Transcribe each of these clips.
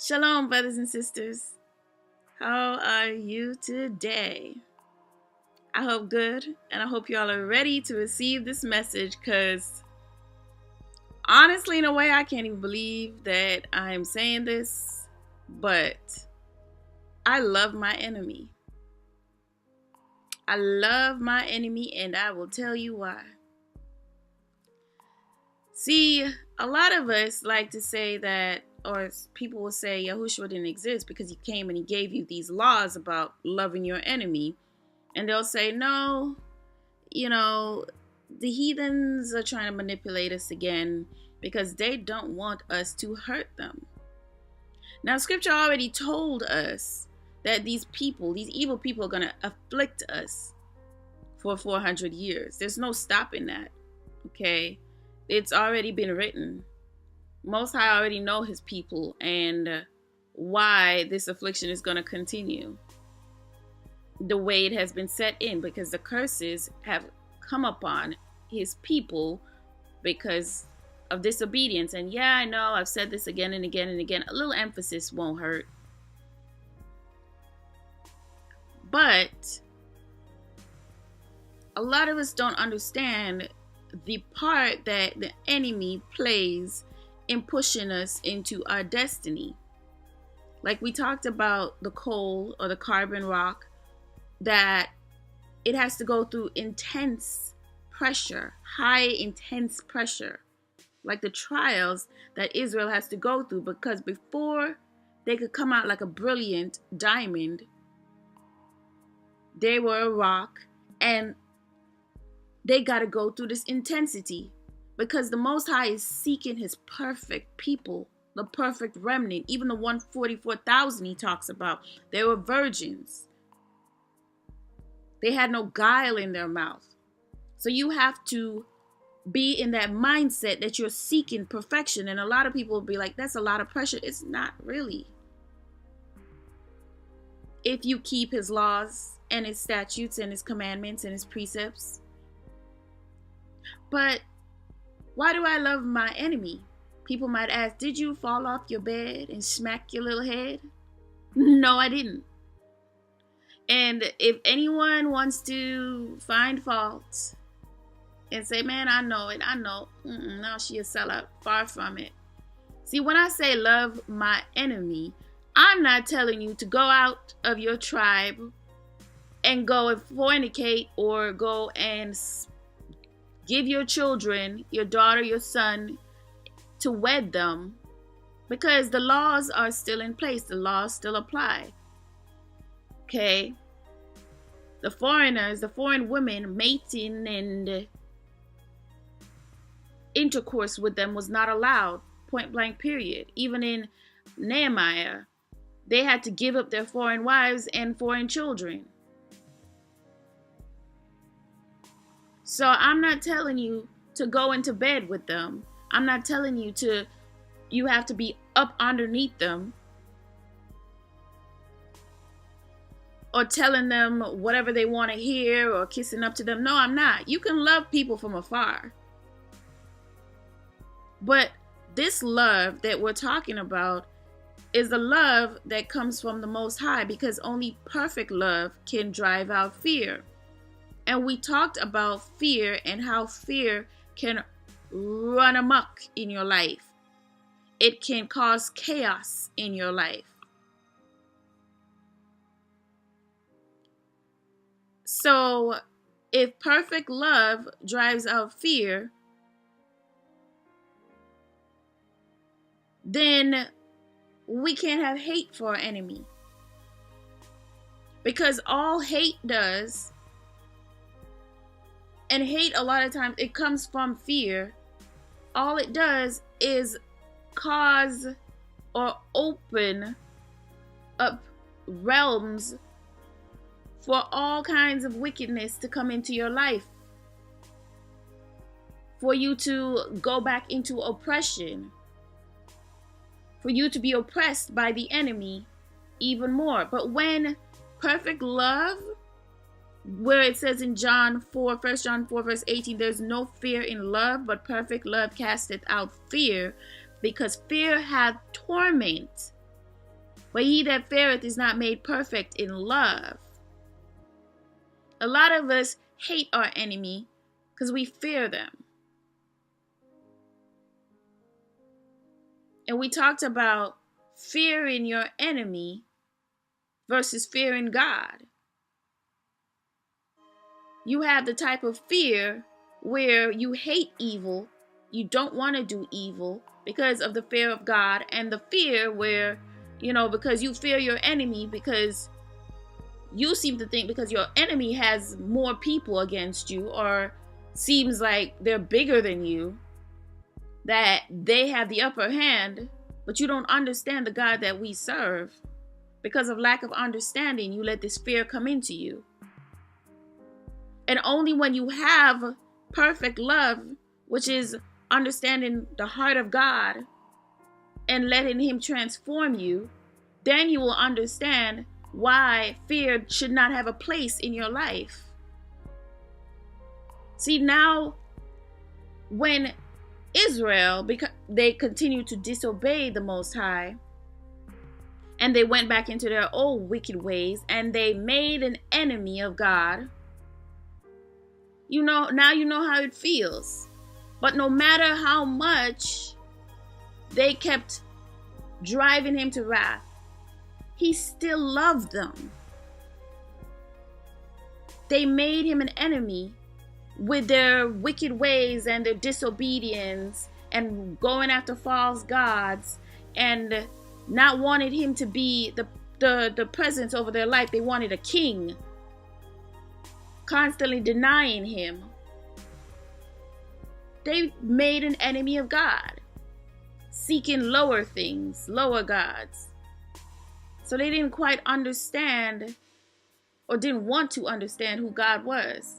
Shalom, brothers and sisters. How are you today? I hope good, and I hope y'all are ready to receive this message, because honestly, in a way, I can't even believe that I am saying this, but I love my enemy. I love my enemy, and I will tell you why. See, a lot of us like to say that, or people will say Yahuah didn't exist because he came and he gave you these laws about loving your enemy. And they'll say, no, the heathens are trying to manipulate us again because they don't want us to hurt them. Now, scripture already told us that these evil people are going to afflict us for 400 years. There's no stopping that, okay? It's already been written. Most High already know his people and why this affliction is going to continue the way it has been set in, because the curses have come upon his people because of disobedience. And yeah, I know I've said this again and again and again. A little emphasis won't hurt. But a lot of us don't understand the part that the enemy plays in pushing us into our destiny. Like we talked about the coal or the carbon rock, that it has to go through intense pressure, high intense pressure, like the trials that Israel has to go through, because before they could come out like a brilliant diamond, they were a rock, and they got to go through this intensity because the Most High is seeking his perfect people, the perfect remnant. Even the 144,000 he talks about, they were virgins. They had no guile in their mouth. So you have to be in that mindset that you're seeking perfection. And a lot of people will be like, that's a lot of pressure. It's not really. If you keep his laws and his statutes and his commandments and his precepts. But why do I love my enemy? People might ask, did you fall off your bed and smack your little head? No, I didn't. And if anyone wants to find fault and say, man, I know it, no, she a sellout. Far from it. See, when I say love my enemy, I'm not telling you to go out of your tribe and go and fornicate or go and give your children, your daughter, your son, to wed them, because the laws are still in place. The laws still apply. Okay? The foreigners, the foreign women, mating and intercourse with them was not allowed. Point blank period. Even in Nehemiah, they had to give up their foreign wives and foreign children. So I'm not telling you to go into bed with them. I'm not telling you have to be up underneath them or telling them whatever they want to hear or kissing up to them. No, I'm not. You can love people from afar. But this love that we're talking about is the love that comes from the Most High, because only perfect love can drive out fear. And we talked about fear and how fear can run amok in your life. It can cause chaos in your life. So if perfect love drives out fear, then we can't have hate for our enemy. Because all hate does, and hate a lot of times, it comes from fear. All it does is cause or open up realms for all kinds of wickedness to come into your life. For you to go back into oppression. For you to be oppressed by the enemy even more. But when perfect love, where it says in 1 John 4 verse 18, there's no fear in love, but perfect love casteth out fear, because fear hath torment. But he that feareth is not made perfect in love. A lot of us hate our enemy because we fear them. And we talked about fearing your enemy versus fearing God. You have the type of fear where you hate evil, you don't want to do evil because of the fear of God, and the fear where, because you fear your enemy, because you seem to think because your enemy has more people against you or seems like they're bigger than you, that they have the upper hand, but you don't understand the God that we serve. Because of lack of understanding, you let this fear come into you. And only when you have perfect love, which is understanding the heart of God and letting him transform you, then you will understand why fear should not have a place in your life. See, now when Israel, because they continued to disobey the Most High, and they went back into their old wicked ways, and they made an enemy of God, now you know how it feels. But no matter how much they kept driving him to wrath, he still loved them. They made him an enemy with their wicked ways and their disobedience and going after false gods and not wanted him to be the presence over their life. They wanted a king, constantly denying him. They made an enemy of God, seeking lower things, lower gods. So they didn't quite understand or didn't want to understand who God was.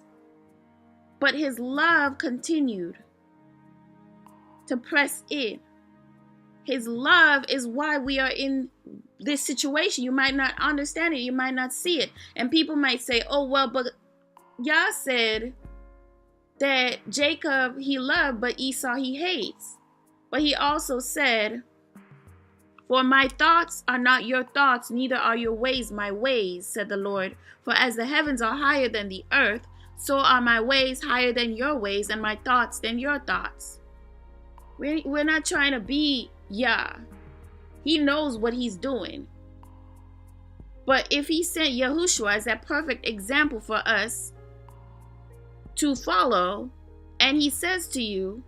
But his love continued to press in. His love is why we are in this situation. You might not understand it. You might not see it. And people might say, oh, well, but Yah said that Jacob he loved, but Esau he hates. But he also said, for my thoughts are not your thoughts, neither are your ways my ways, said the Lord. For as the heavens are higher than the earth, so are my ways higher than your ways, and my thoughts than your thoughts. We're not trying to be Yah. He knows what he's doing. But if he sent Yahushua as that perfect example for us to follow, and he says to you,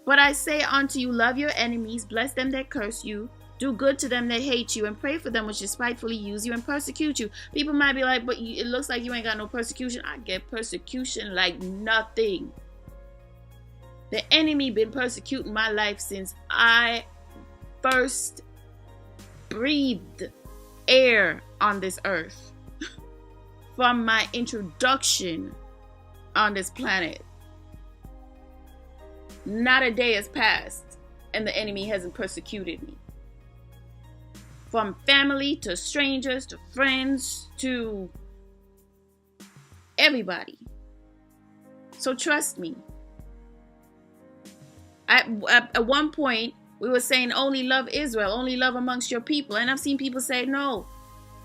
but I say unto you, love your enemies, bless them that curse you, do good to them that hate you, and pray for them which despitefully use you and persecute you. People might be like, but it looks like you ain't got no persecution. I get persecution like nothing. The enemy been persecuting my life since I first breathed air on this earth. From my introduction on this planet. Not a day has passed and the enemy hasn't persecuted me. From family to strangers to friends to everybody. So trust me. At one point, we were saying only love Israel, only love amongst your people. And I've seen people say, no,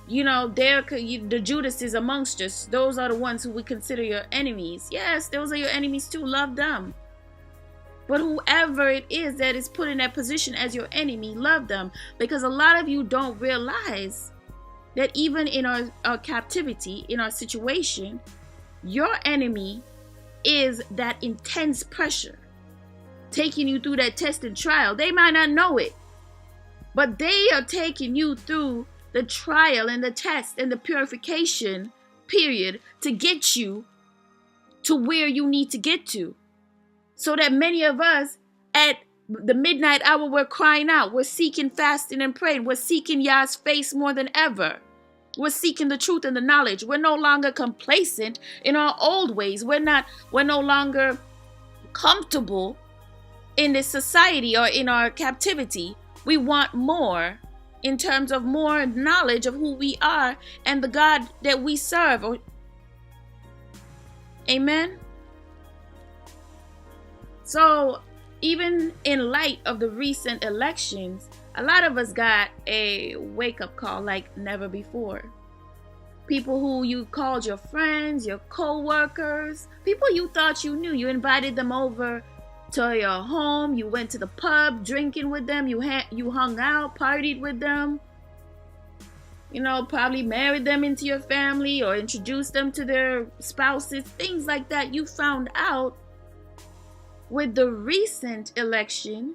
the Judases amongst us, those are the ones who we consider your enemies. Yes, those are your enemies too. Love them. But whoever it is that is put in that position as your enemy, love them. Because a lot of you don't realize that even in our captivity, in our situation, your enemy is that intense pressure taking you through that test and trial. They might not know it, but they are taking you through the trial and the test and the purification period to get you to where you need to get to. So that many of us at the midnight hour, we're crying out. We're seeking, fasting, and praying. We're seeking Yah's face more than ever. We're seeking the truth and the knowledge. We're no longer complacent in our old ways. We're no longer comfortable in this society or in our captivity. We want more in terms of more knowledge of who we are and the God that we serve. Amen. So even in light of the recent elections, A lot of us got a wake-up call like never before. People who you called your friends, your co-workers, people you thought you knew. You invited them over to your home. You went to the pub drinking with them. You hung out, partied with them. You know, probably married them into your family or introduced them to their spouses. Things like that. You found out with the recent election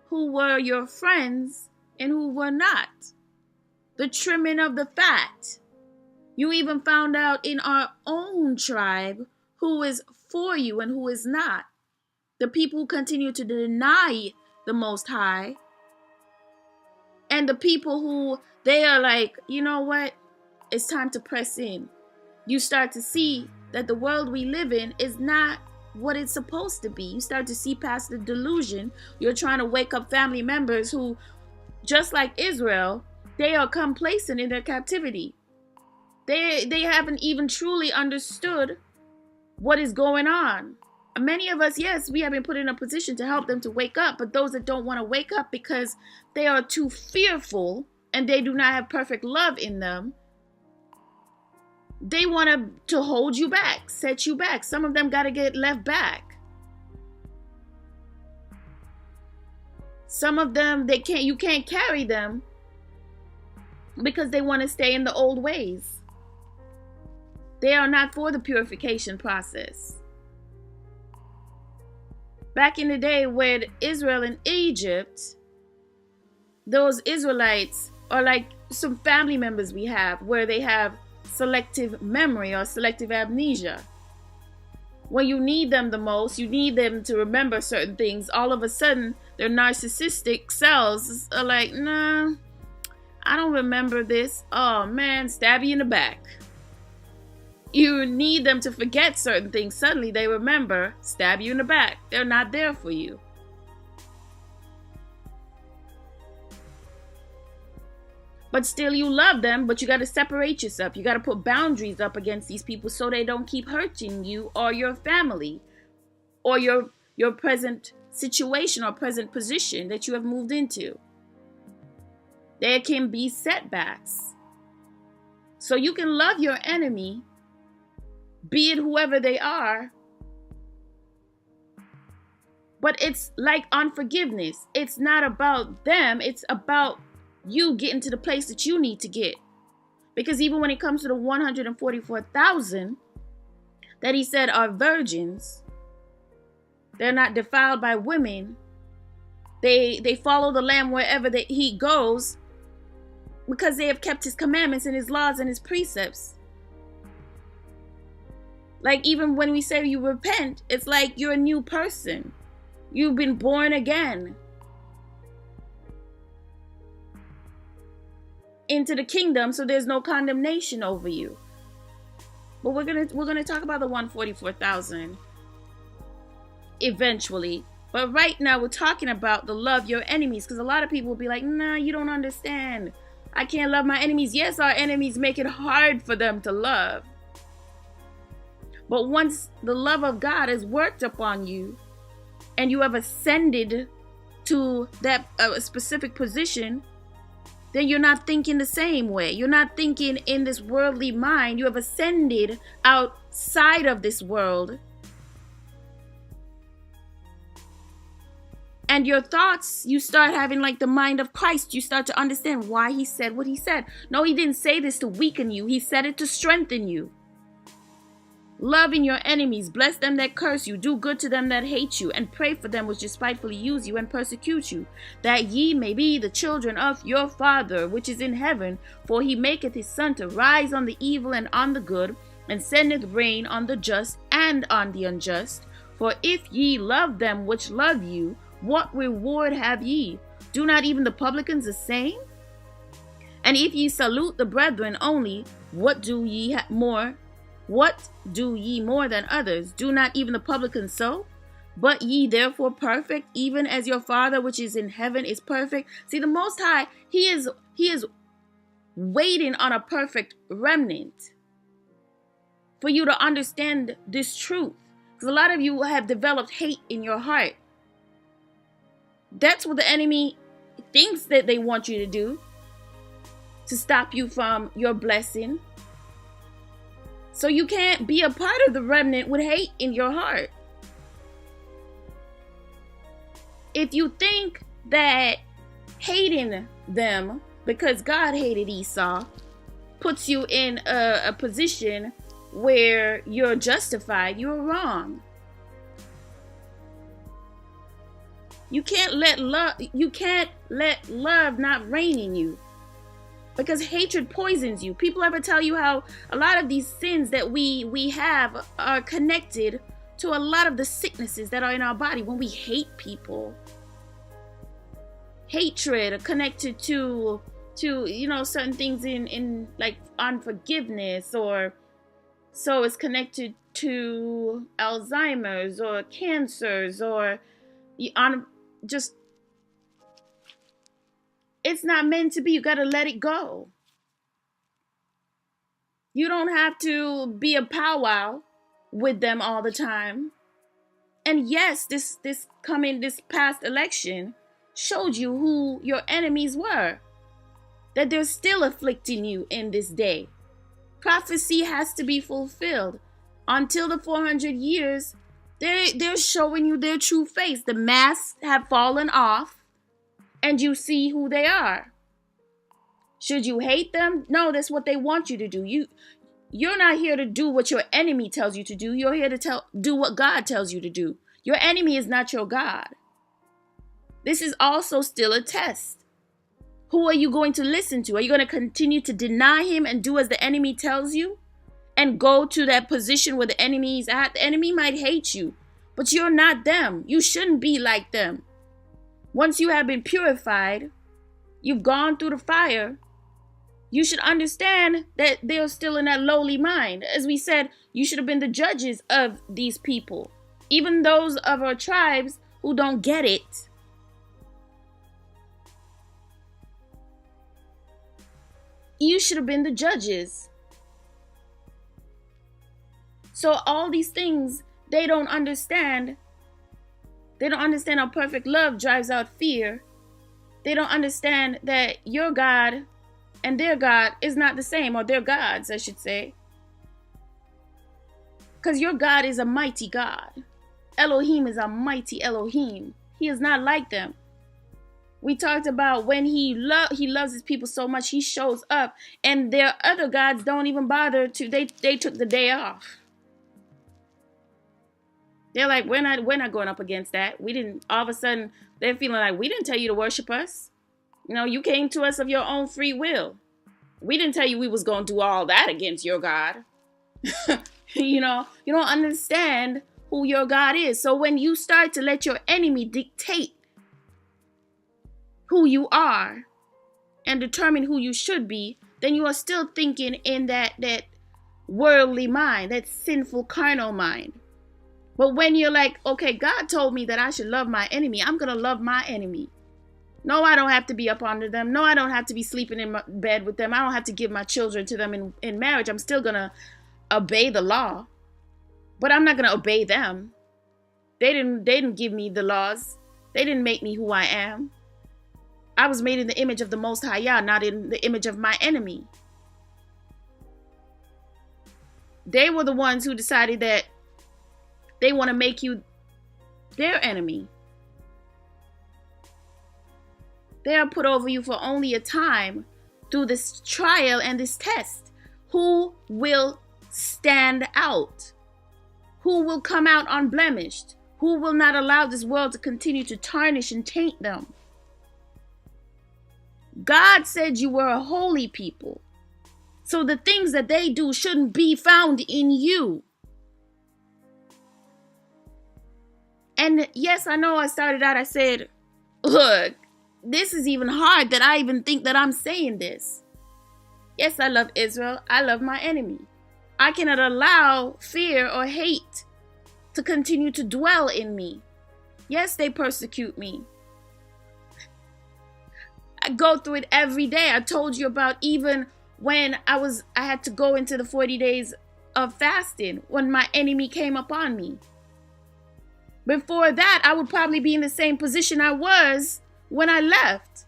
who were your friends and who were not. The trimming of the fat. You even found out in our own tribe who is for you and who is not. The people who continue to deny the Most High. And the people who they are like, you know what? It's time to press in. You start to see that the world we live in is not what it's supposed to be. You start to see past the delusion. You're trying to wake up family members who, just like Israel, they are complacent in their captivity. They haven't even truly understood what is going on. Many of us, yes, we have been put in a position to help them to wake up, but those that don't want to wake up because they are too fearful and they do not have perfect love in them, they want to hold you back, set you back. Some of them got to get left back. Some of them, you can't carry them because they want to stay in the old ways. They are not for the purification process. Back in the day with Israel and Egypt, those Israelites are like some family members we have where they have selective memory or selective amnesia. When you need them the most, you need them to remember certain things. All of a sudden, their narcissistic selves are like, nah, I don't remember this. Oh man, stab you in the back. You need them to forget certain things. Suddenly they remember, stab you in the back. They're not there for you. But still you love them, but you got to separate yourself. You got to put boundaries up against these people so they don't keep hurting you or your family or your present situation or present position that you have moved into. There can be setbacks. So you can love your enemy, be it whoever they are, but it's like unforgiveness. It's not about them. It's about you getting to the place that you need to get. Because even when it comes to the 144,000 that he said are virgins, they're not defiled by women. They follow the Lamb wherever he goes because they have kept his commandments and his laws and his precepts. Like even when we say you repent, it's like you're a new person. You've been born again into the kingdom, so there's no condemnation over you. But we're gonna talk about the 144,000 eventually. But right now we're talking about the love your enemies, because a lot of people will be like, nah, you don't understand. I can't love my enemies. Yes, our enemies make it hard for them to love. But once the love of God is worked upon you and you have ascended to that specific position, then you're not thinking the same way. You're not thinking in this worldly mind. You have ascended outside of this world. And your thoughts, you start having like the mind of Christ. You start to understand why he said what he said. No, he didn't say this to weaken you. He said it to strengthen you. Loving your enemies, bless them that curse you, do good to them that hate you, and pray for them which despitefully use you and persecute you, that ye may be the children of your Father which is in heaven. For he maketh his sun to rise on the evil and on the good, and sendeth rain on the just and on the unjust. For if ye love them which love you, what reward have ye? Do not even the publicans the same? And if ye salute the brethren only, what do ye more? What do ye more than others? Do not even the publicans so? But ye therefore perfect, even as your Father which is in heaven is perfect. See, the Most High, he is waiting on a perfect remnant for you to understand this truth. Because a lot of you have developed hate in your heart. That's what the enemy things that they want you to do to stop you from your blessing. So you can't be a part of the remnant with hate in your heart. If you think that hating them because God hated Esau puts you in a position where you're justified, you're wrong. You can't let love not reign in you, because hatred poisons you. People ever tell you how a lot of these sins that we have are connected to a lot of the sicknesses that are in our body when we hate people. Hatred are connected to certain things in like unforgiveness, or so it's connected to Alzheimer's or cancers, or just, it's not meant to be. You got to let it go. You don't have to be a powwow with them all the time. And yes, this past election showed you who your enemies were, that they're still afflicting you in this day. Prophecy has to be fulfilled. Until the 400 years, they're showing you their true face. The masks have fallen off, and you see who they are. Should you hate them? No, that's what they want you to do. You're not here to do what your enemy tells you to do. You're here to do what God tells you to do. Your enemy is not your God. This is also still a test. Who are you going to listen to? Are you going to continue to deny him and do as the enemy tells you? And go to that position where the enemy is at? The enemy might hate you, but you're not them. You shouldn't be like them. Once you have been purified, you've gone through the fire, you should understand that they're still in that lowly mind. As we said, you should have been the judges of these people. Even those of our tribes who don't get it. You should have been the judges. So all these things, they don't understand. They don't understand how perfect love drives out fear. They don't understand that your God and their God is not the same, or their gods, I should say. Because your God is a mighty God. Elohim is a mighty Elohim. He is not like them. We talked about when he loves his people so much, he shows up, and their other gods don't even bother to. They took the day off. They're like, we're not going up against that. We didn't. All of a sudden, they're feeling like, we didn't tell you to worship us. You came to us of your own free will. We didn't tell you we was going to do all that against your God. You don't understand who your God is. So when you start to let your enemy dictate who you are and determine who you should be, then you are still thinking in that worldly mind, that sinful carnal mind. But when you're like, okay, God told me that I should love my enemy, I'm going to love my enemy. No, I don't have to be up under them. No, I don't have to be sleeping in my bed with them. I don't have to give my children to them in marriage. I'm still going to obey the law. But I'm not going to obey them. They didn't give me the laws. They didn't make me who I am. I was made in the image of the Most High Yah, not in the image of my enemy. They were the ones who decided that they want to make you their enemy. They are put over you for only a time through this trial and this test. Who will stand out? Who will come out unblemished? Who will not allow this world to continue to tarnish and taint them? God said you were a holy people. So the things that they do shouldn't be found in you. And yes, I know I started out, I said, look, this is even hard that I even think that I'm saying this. Yes, I love Israel. I love my enemy. I cannot allow fear or hate to continue to dwell in me. Yes, they persecute me. I go through it every day. I told you about even when I had to go into the 40 days of fasting when my enemy came upon me. Before that, I would probably be in the same position I was when I left.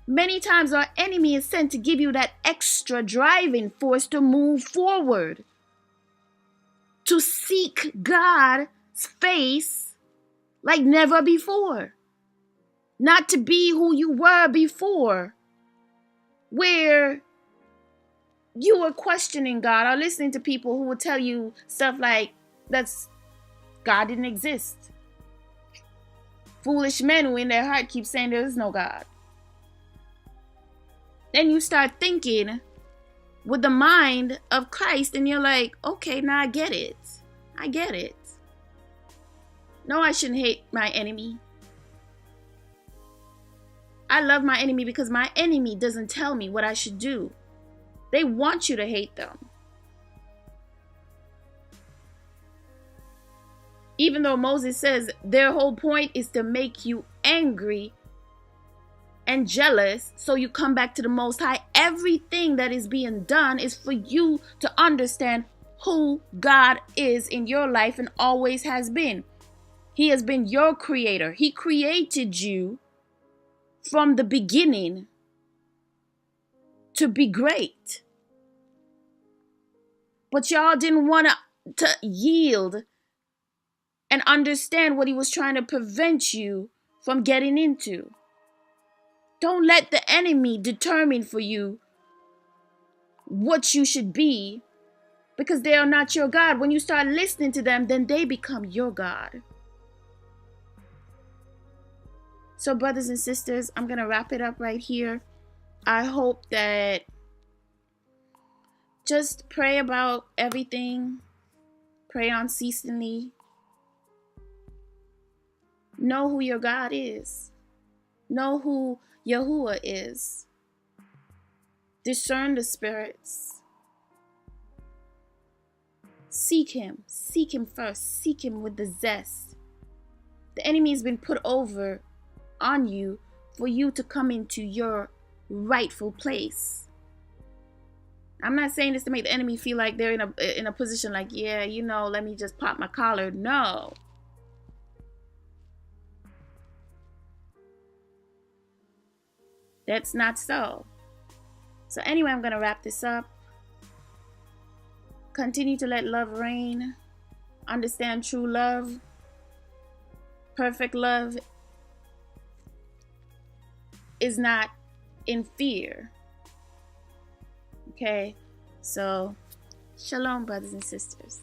Many times our enemy is sent to give you that extra driving force to move forward, to seek God's face like never before. Not to be who you were before, where you were questioning God or listening to people who would tell you stuff like God didn't exist. Foolish men who in their heart keep saying there is no God. Then you start thinking with the mind of Christ and you're like, okay, now I get it. I get it. No, I shouldn't hate my enemy. I love my enemy because my enemy doesn't tell me what I should do. They want you to hate them. Even though Moses says their whole point is to make you angry and jealous, so you come back to the Most High. Everything that is being done is for you to understand who God is in your life and always has been. He has been your creator. He created you from the beginning to be great. But y'all didn't want to yield and understand what he was trying to prevent you from getting into. Don't let the enemy determine for you what you should be, because they are not your God. When you start listening to them, then they become your God. So brothers and sisters, I'm going to wrap it up right here. I hope that just pray about everything. Pray unceasingly. Know who your God is. Know who Yahuah is. Discern the spirits. Seek him. Seek him first. Seek him with the zest. The enemy has been put over on you for you to come into your rightful place. I'm not saying this to make the enemy feel like they're in a position like, yeah, let me just pop my collar. No. That's not so. So anyway, I'm going to wrap this up. Continue to let love reign. Understand true love. Perfect love is not in fear. Okay? So, shalom, brothers and sisters.